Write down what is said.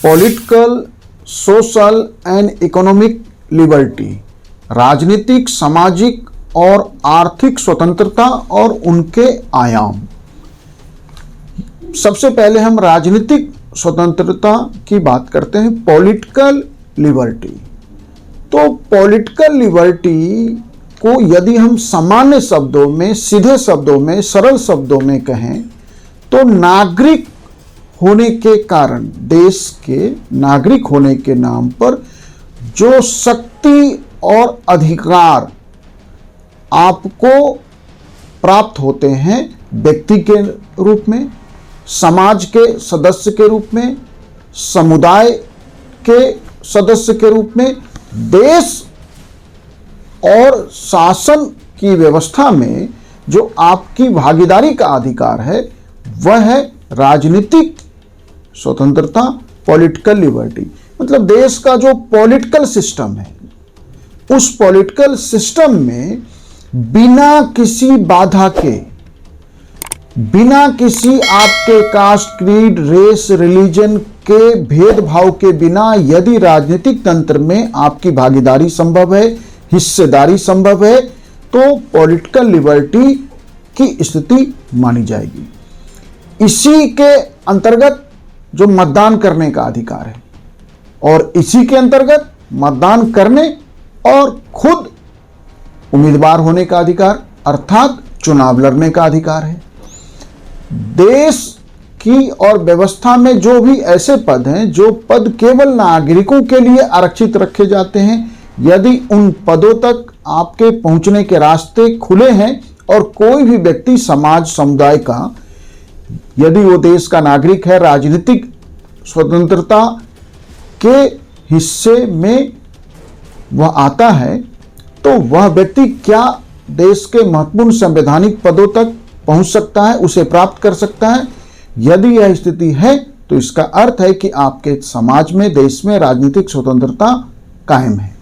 Political, social and economic liberty, राजनीतिक, सामाजिक और आर्थिक स्वतंत्रता और उनके आयाम। सबसे पहले हम राजनीतिक स्वतंत्रता की बात करते हैं, पॉलिटिकल लिबर्टी। तो पॉलिटिकल लिबर्टी को यदि हम सामान्य शब्दों में, सीधे शब्दों में, सरल शब्दों में कहें तो नागरिक होने के कारण, देश के नागरिक होने के नाम पर जो शक्ति और अधिकार आपको प्राप्त होते हैं, व्यक्ति के रूप में, समाज के सदस्य के रूप में, समुदाय के सदस्य के रूप में, देश और शासन की व्यवस्था में जो आपकी भागीदारी का अधिकार है, वह है राजनीतिक स्वतंत्रता, पॉलिटिकल लिबर्टी। मतलब देश का जो पॉलिटिकल सिस्टम है, उस पॉलिटिकल सिस्टम में बिना किसी बाधा के, बिना किसी आपके कास्ट, क्रीड, रेस, रिलीजन के भेदभाव के बिना यदि राजनीतिक तंत्र में आपकी भागीदारी संभव है, हिस्सेदारी संभव है, तो पॉलिटिकल लिबर्टी की स्थिति मानी जाएगी। इसी के अंतर्गत जो मतदान करने का अधिकार है, और इसी के अंतर्गत मतदान करने और खुद उम्मीदवार होने का अधिकार, अर्थात चुनाव लड़ने का अधिकार है। देश की और व्यवस्था में जो भी ऐसे पद हैं, जो पद केवल नागरिकों के लिए आरक्षित रखे जाते हैं, यदि उन पदों तक आपके पहुंचने के रास्ते खुले हैं और कोई भी व्यक्ति समाज, समुदाय का, यदि वो देश का नागरिक है, राजनीतिक स्वतंत्रता के हिस्से में वह आता है, तो वह व्यक्ति क्या देश के महत्वपूर्ण संवैधानिक पदों तक पहुंच सकता है, उसे प्राप्त कर सकता है। यदि यह स्थिति है तो इसका अर्थ है कि आपके समाज में, देश में राजनीतिक स्वतंत्रता कायम है।